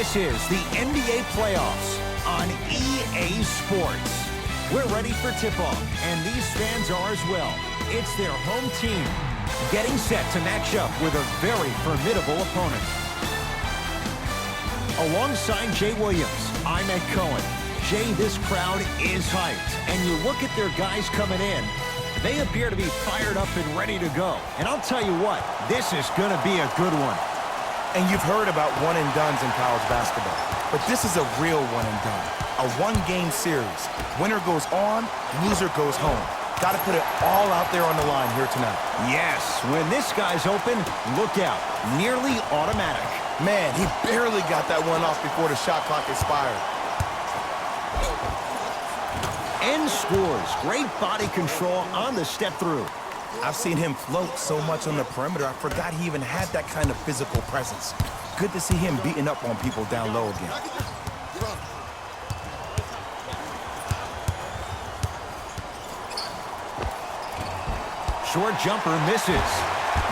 This is the NBA playoffs on EA Sports. We're ready for tip-off, and these fans are as well. It's their home team getting set to match up with a very formidable opponent. Alongside Jay Williams, I'm Ed Cohen. Jay, this crowd is hyped, and you look at their guys coming in, they appear to be fired up and ready to go. And I'll tell you what, this is going to be a good one. And you've heard about one-and-dones in college basketball, but this is a real one-and-done, a one-game series. Winner goes on, loser goes home. Got to put it all out there on the line here tonight. Yes, when this guy's open, look out. Nearly automatic. Man, he barely got that one off before the shot clock expired. And scores. Great body control on the step through. I've seen him float so much on the perimeter, I forgot he even had that kind of physical presence. Good to see him beating up on people down low again. Short jumper misses.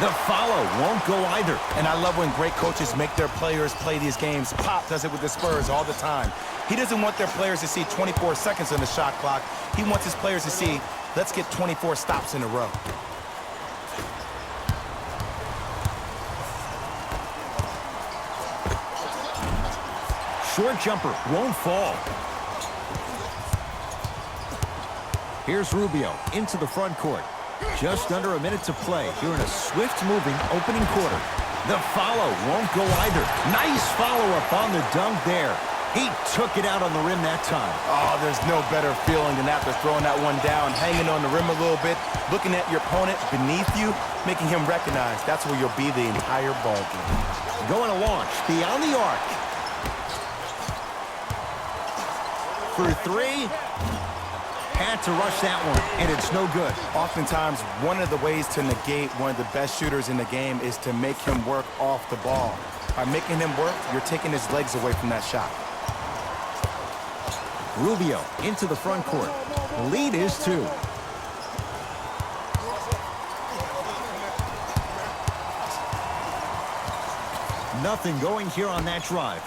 The follow won't go either. And I love when great coaches make their players play these games. Pop does it with the Spurs all the time. He doesn't want their players to see 24 seconds on the shot clock. He wants his players to see, let's get 24 stops in a row. Short jumper won't fall. Here's Rubio into the front court. Just under a minute to play here in a swift-moving opening quarter. The follow won't go either. Nice follow-up on the dunk there. He took it out on the rim that time. Oh, there's no better feeling than after throwing that one down, hanging on the rim a little bit, looking at your opponent beneath you, making him recognize that's where you'll be the entire ballgame. Going to launch beyond the arc. For three. Had to rush that one, and it's no good. Oftentimes, one of the ways to negate one of the best shooters in the game is to make him work off the ball. By making him work, you're taking his legs away from that shot. Rubio into the front court. Lead is 2. Nothing going here on that drive.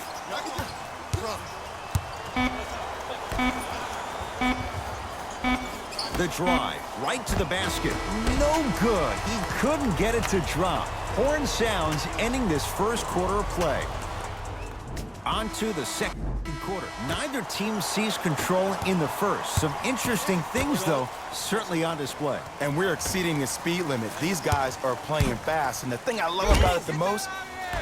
The drive, right to the basket. No good. He couldn't get it to drop. Horn sounds ending this first quarter of play. On to the second quarter. Neither team sees control in the first. Some interesting things, though, certainly on display. And we're exceeding the speed limit. These guys are playing fast. And the thing I love about it the most,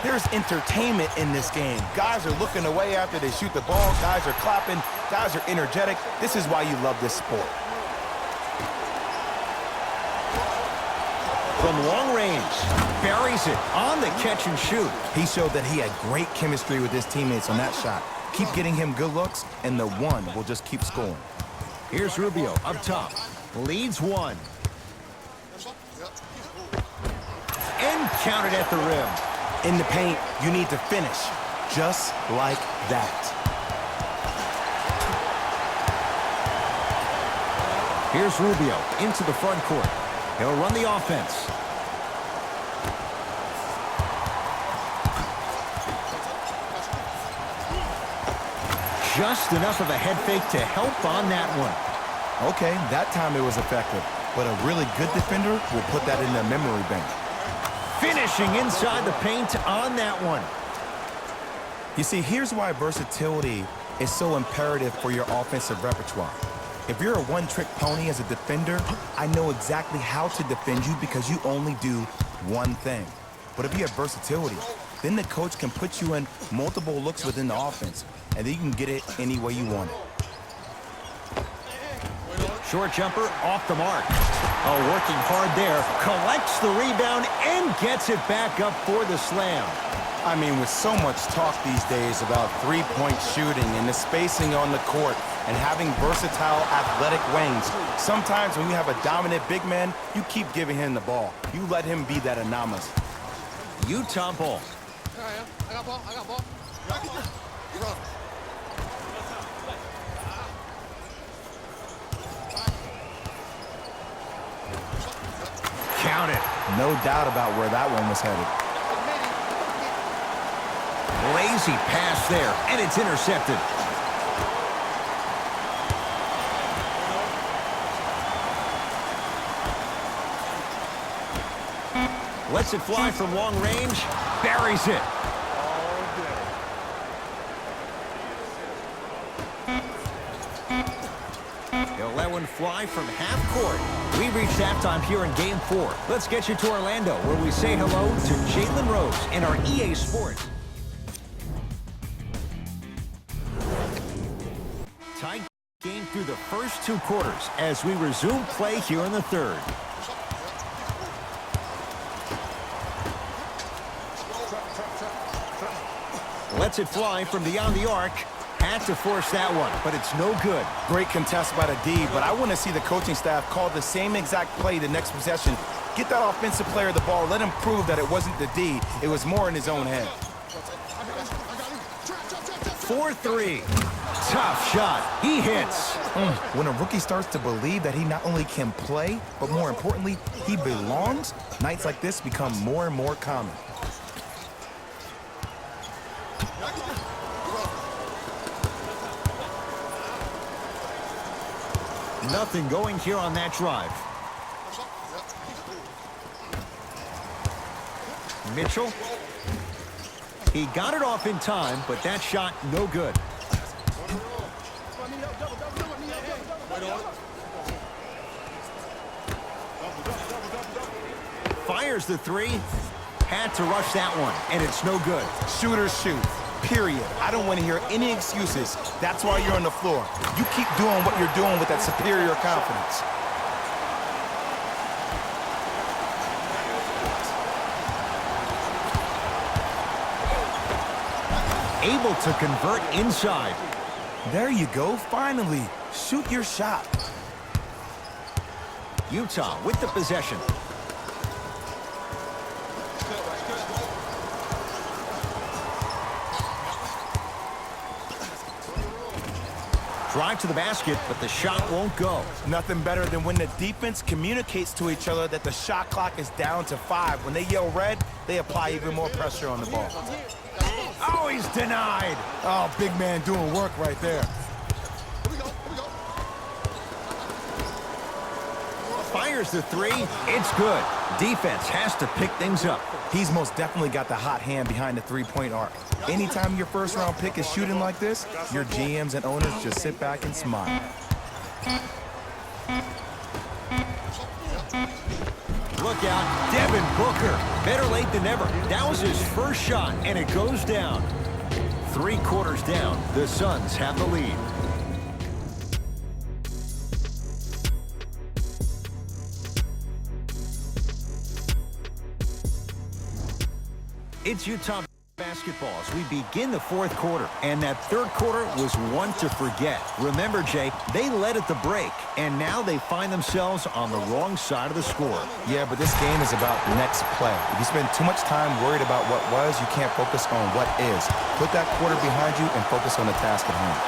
there's entertainment in this game. Guys are looking away after they shoot the ball. Guys are clapping. Guys are energetic. This is why you love this sport. From long range, buries it on the catch and shoot. He showed that he had great chemistry with his teammates on that shot. Keep getting him good looks, and the one will just keep scoring. Here's Rubio up top. Leads 1. And counted at the rim. In the paint, you need to finish just like that. Here's Rubio into the front court. He'll run the offense. Just enough of a head fake to help on that one. Okay, that time it was effective. But a really good defender will put that in the memory bank. Finishing inside the paint on that one. You see, here's why versatility is so imperative for your offensive repertoire. If you're a one-trick pony as a defender, I know exactly how to defend you because you only do one thing. But if you have versatility, then the coach can put you in multiple looks within the offense, and then you can get it any way you want it. Short jumper off the mark. Oh, working hard there. Collects the rebound and gets it back up for the slam. I mean, with so much talk these days about three-point shooting and the spacing on the court and having versatile athletic wings, sometimes when you have a dominant big man, you keep giving him the ball. You let him be that anomaly. Utah ball. I got ball. Count it. No doubt about where that one was headed. Lazy pass there, and it's intercepted. Lets it fly from long range, buries it. He'll let one fly from half court. We reached halftime here in Game 4. Let's get you to Orlando, where we say hello to Jalen Rose in our EA Sports. Tight game through the first 2 quarters as we resume play here in the third. Lets it fly from beyond the arc. Had to force that one, but it's no good. Great contest by the D, but I want to see the coaching staff call the same exact play the next possession. Get that offensive player the ball. Let him prove that it wasn't the D. It was more in his own head. 4-3. Tough shot. He hits. When a rookie starts to believe that he not only can play, but more importantly, he belongs, nights like this become more and more common. Nothing going here on that drive. Mitchell. He got it off in time, but that shot no good. Fires the 3. Had to rush that one, and it's no good. Shooters shoot. Period. I don't want to hear any excuses. That's why you're on the floor. You keep doing what you're doing with that superior confidence. Able to convert inside. There you go. Finally. Shoot your shot. Utah with the possession. Drive to the basket, but the shot won't go. Nothing better than when the defense communicates to each other that the shot clock is down to 5. When they yell red, they apply even more pressure on the ball. Oh, he's denied. Oh, big man doing work right there. Fires the 3. It's good. Defense has to pick things up. He's most definitely got the hot hand behind the three-point arc. Anytime your first-round pick is shooting like this, your GMs and owners just sit back and smile. Look out, Devin Booker. Better late than never. That was his first shot, and it goes down. 3 quarters down, the Suns have the lead. It's Utah basketball as we begin the 4th quarter, and that 3rd quarter was one to forget. Remember, Jay, they led at the break, and now they find themselves on the wrong side of the score. Yeah, but this game is about the next play. If you spend too much time worried about what was, you can't focus on what is. Put that quarter behind you and focus on the task at hand.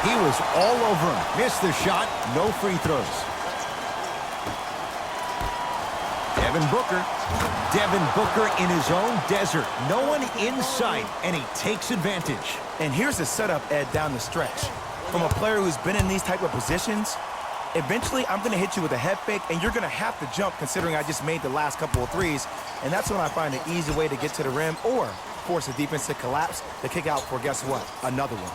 He was all over him. Missed the shot. No free throws. Devin Booker. Devin Booker in his own desert. No one in sight, and he takes advantage. And here's the setup, Ed, down the stretch. From a player who's been in these type of positions, eventually I'm going to hit you with a head fake, and you're going to have to jump considering I just made the last couple of threes. And that's when I find an easy way to get to the rim or force the defense to collapse to kick out for, guess what, another one.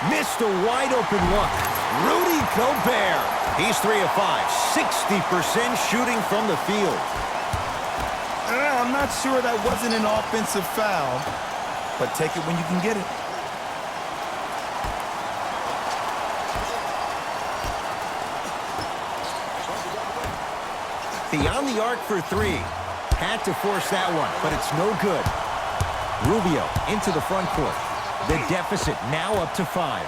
Missed a wide-open look. Rudy Gobert. He's 3 of 5. 60% shooting from the field. I'm not sure that wasn't an offensive foul, but take it when you can get it. Beyond the arc for 3. Had to force that one, but it's no good. Rubio into the front court. The deficit now up to 5.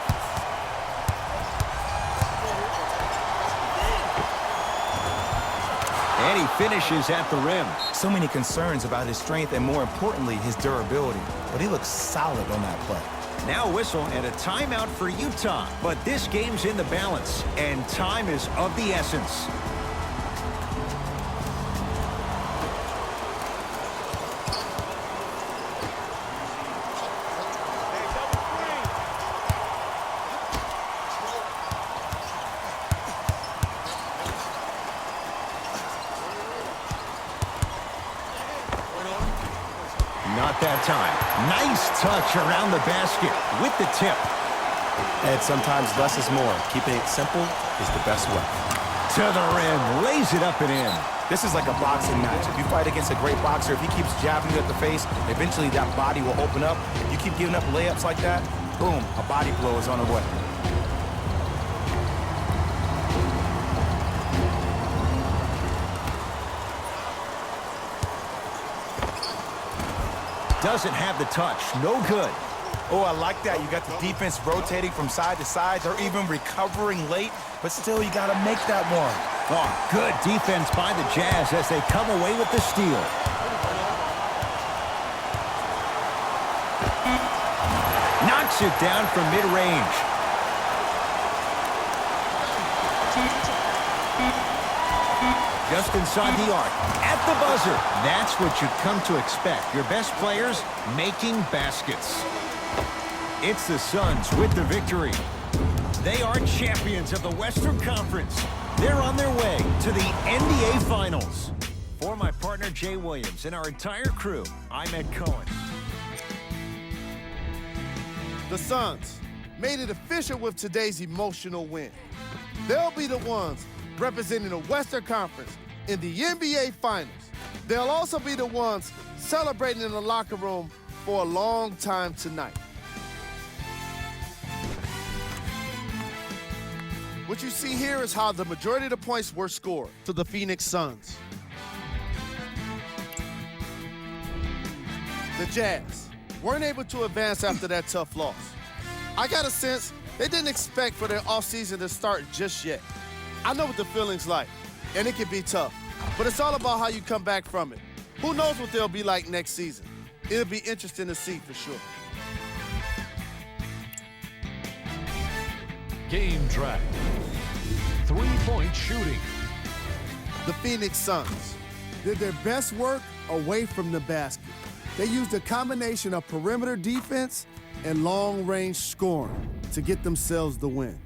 And he finishes at the rim. So many concerns about his strength and, more importantly, his durability. But he looks solid on that play. Now a whistle and a timeout for Utah. But this game's in the balance, and time is of the essence. Not that time. Nice touch around the basket with the tip. And sometimes less is more. Keeping it simple is the best way. To the rim, lays it up and in. This is like a boxing match. If you fight against a great boxer, if he keeps jabbing you at the face, eventually that body will open up. If you keep giving up layups like that, boom, a body blow is on the way. Doesn't have the touch. No good. Oh, I like that. You got the defense rotating from side to side. They're even recovering late, but still you got to make that one. Oh, good defense by the Jazz as they come away with the steal. Knocks it down from mid-range. Just inside the arc, at the buzzer. That's what you've come to expect. Your best players making baskets. It's the Suns with the victory. They are champions of the Western Conference. They're on their way to the NBA Finals. For my partner, Jay Williams, and our entire crew, I'm Ed Cohen. The Suns made it official with today's emotional win. They'll be the ones representing the Western Conference in the NBA Finals. They'll also be the ones celebrating in the locker room for a long time tonight. What you see here is how the majority of the points were scored to the Phoenix Suns. The Jazz weren't able to advance after that tough loss. I got a sense they didn't expect for their offseason to start just yet. I know what the feeling's like, and it can be tough, but it's all about how you come back from it. Who knows what they'll be like next season? It'll be interesting to see for sure. Game track. Three-point shooting. The Phoenix Suns did their best work away from the basket. They used a combination of perimeter defense and long-range scoring to get themselves the win.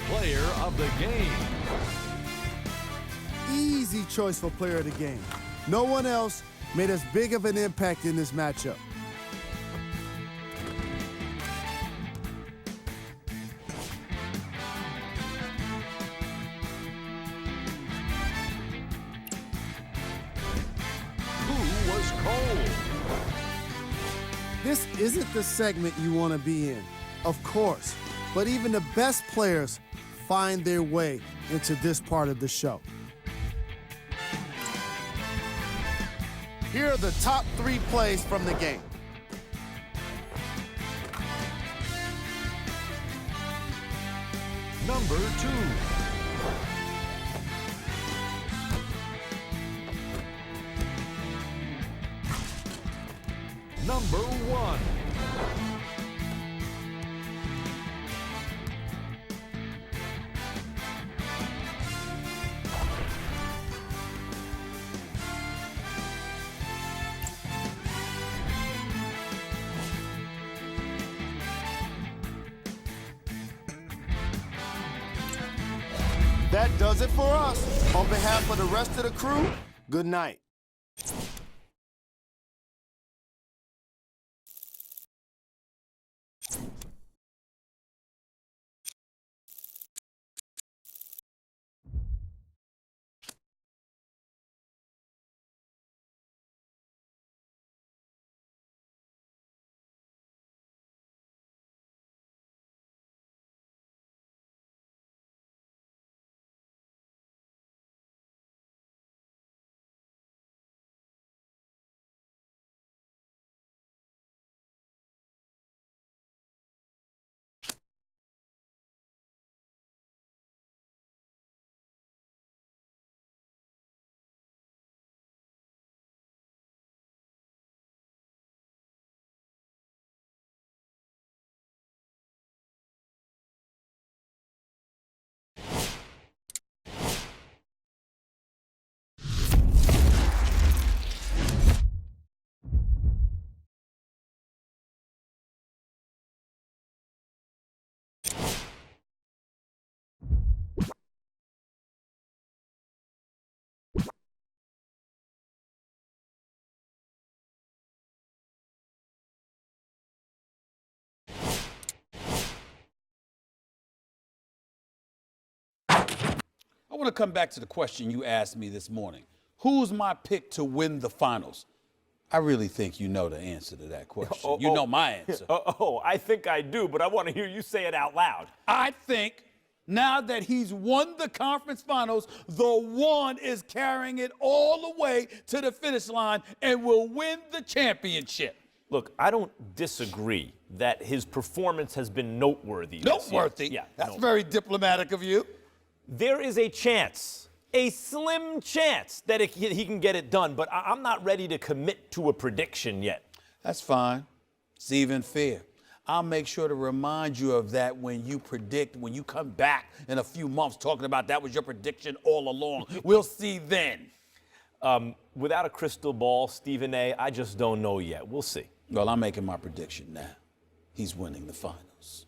Player of the game. Easy choice for player of the game. No one else made as big of an impact in this matchup. Who was cold? This isn't the segment you want to be in, of course, but even the best players find their way into this part of the show. Here are the top 3 plays from the game. Number 2. Number 1. That does it for us. On behalf of the rest of the crew, good night. I want to come back to the question you asked me this morning. Who's my pick to win the finals? I really think you know the answer to that question. You know my answer. I think I do, but I want to hear you say it out loud. I think now that he's won the conference finals, the one is carrying it all the way to the finish line and will win the championship. Look, I don't disagree that his performance has been noteworthy. Noteworthy? Yeah, That's very diplomatic of you. There is a chance, a slim chance, that he can get it done, but I'm not ready to commit to a prediction yet. That's fine. It's even fair. I'll make sure to remind you of that when you come back in a few months talking about that was your prediction all along. We'll see then. Without a crystal ball, Stephen A., I just don't know yet. We'll see. Well, I'm making my prediction now. He's winning the finals.